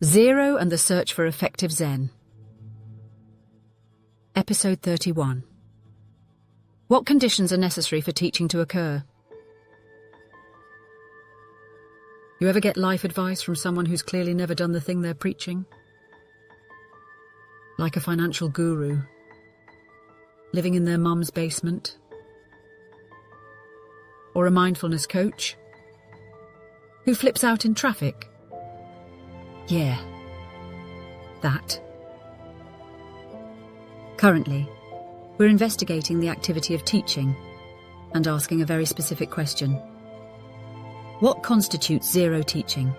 Zero and the Search for Effective Zen. Episode 31. What conditions are necessary for teaching to occur? You ever get life advice from someone who's clearly never done the thing they're preaching? Like a financial guru, living in their mum's basement? Or a mindfulness coach who flips out in traffic? Yeah, that. Currently, we're investigating the activity of teaching and asking a very specific question. What constitutes zero teaching?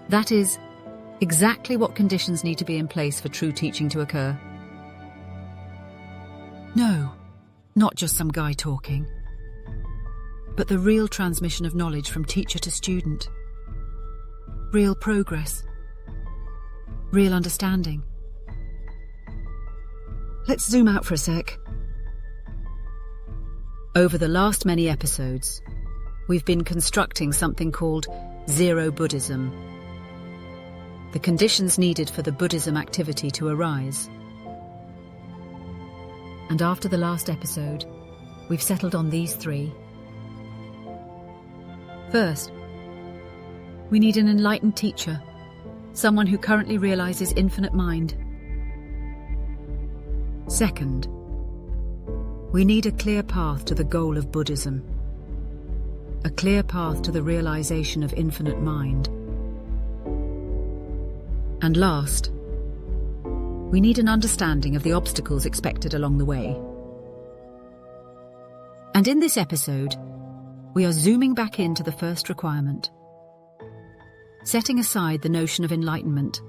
That is, exactly what conditions need to be in place for true teaching to occur. No, not just some guy talking, but the real transmission of knowledge from teacher to student. Real progress. Real understanding. Let's zoom out for a sec. Over the last many episodes, we've been constructing something called Zero-Buddhism. The conditions needed for the Buddhism activity to arise. And after the last episode, we've settled on these three. First, we need an enlightened teacher, someone who currently realizes infinite mind. Second, we need a clear path to the goal of Buddhism, a clear path to the realization of infinite mind. And last, we need an understanding of the obstacles expected along the way. And in this episode, we are zooming back into the first requirement, setting aside the notion of enlightenment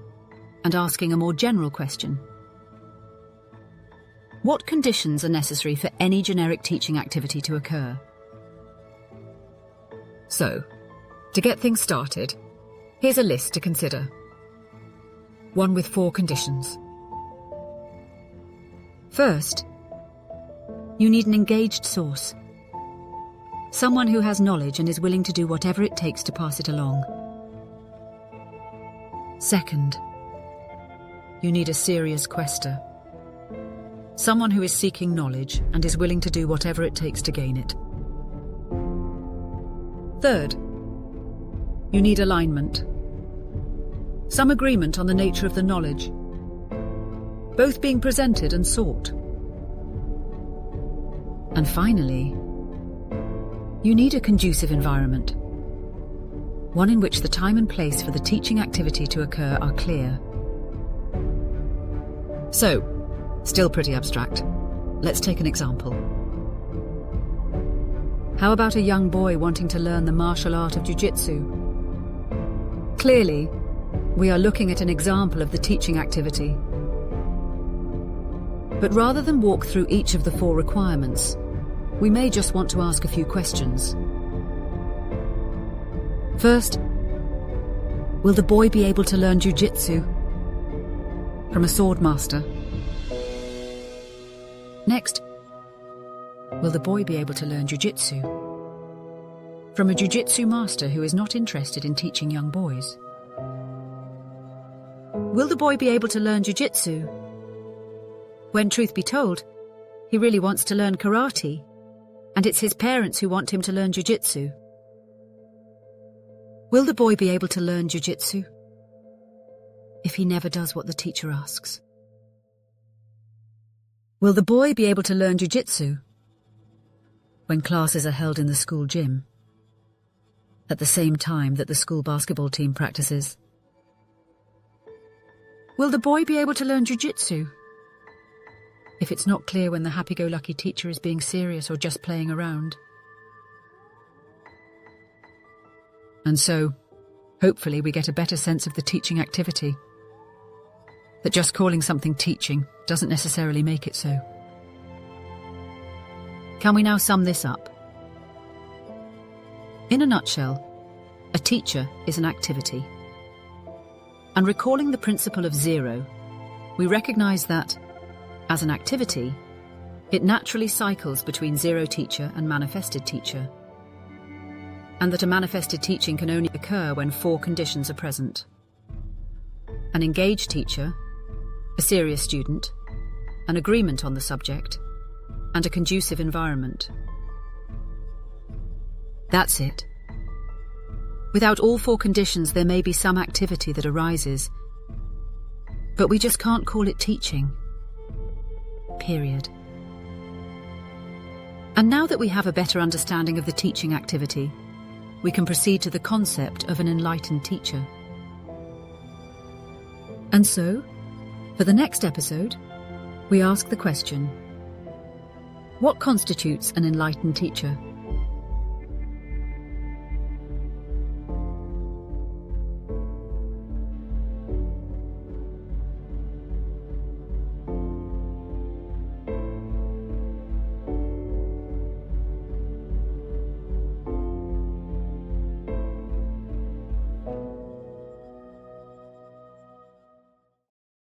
and asking a more general question. What conditions are necessary for any generic teaching activity to occur? So, to get things started, here's a list to consider. One with 4 conditions. First, you need an engaged source. Someone who has knowledge and is willing to do whatever it takes to pass it along. Second, you need a serious quester. Someone who is seeking knowledge and is willing to do whatever it takes to gain it. Third, you need alignment. Some agreement on the nature of the knowledge, both being presented and sought. And finally, you need a conducive environment. One in which the time and place for the teaching activity to occur are clear. So, still pretty abstract. Let's take an example. How about a young boy wanting to learn the martial art of jujitsu? Clearly, we are looking at an example of the teaching activity. But rather than walk through each of the 4 requirements, we may just want to ask a few questions. First, will the boy be able to learn jujitsu from a sword master? Next, will the boy be able to learn jujitsu from a jujitsu master who is not interested in teaching young boys? Will the boy be able to learn jujitsu when, truth be told, he really wants to learn karate, and it's his parents who want him to learn jujitsu? Will the boy be able to learn jujitsu if he never does what the teacher asks? Will the boy be able to learn jujitsu when classes are held in the school gym at the same time that the school basketball team practices? Will the boy be able to learn jujitsu if it's not clear when the happy-go-lucky teacher is being serious or just playing around? And so, hopefully we get a better sense of the teaching activity. That just calling something teaching doesn't necessarily make it so. Can we now sum this up? In a nutshell, a teacher is an activity. And recalling the principle of zero, we recognize that, as an activity, it naturally cycles between zero teacher and manifested teacher. and that a manifested teaching can only occur when 4 conditions are present: an engaged teacher, a serious student, an agreement on the subject, and a conducive environment. That's it. Without all 4 conditions, there may be some activity that arises, but we just can't call it teaching. Period. And now that we have a better understanding of the teaching activity, we can proceed to the concept of an enlightened teacher. And so, for the next episode, we ask the question: what constitutes an enlightened teacher?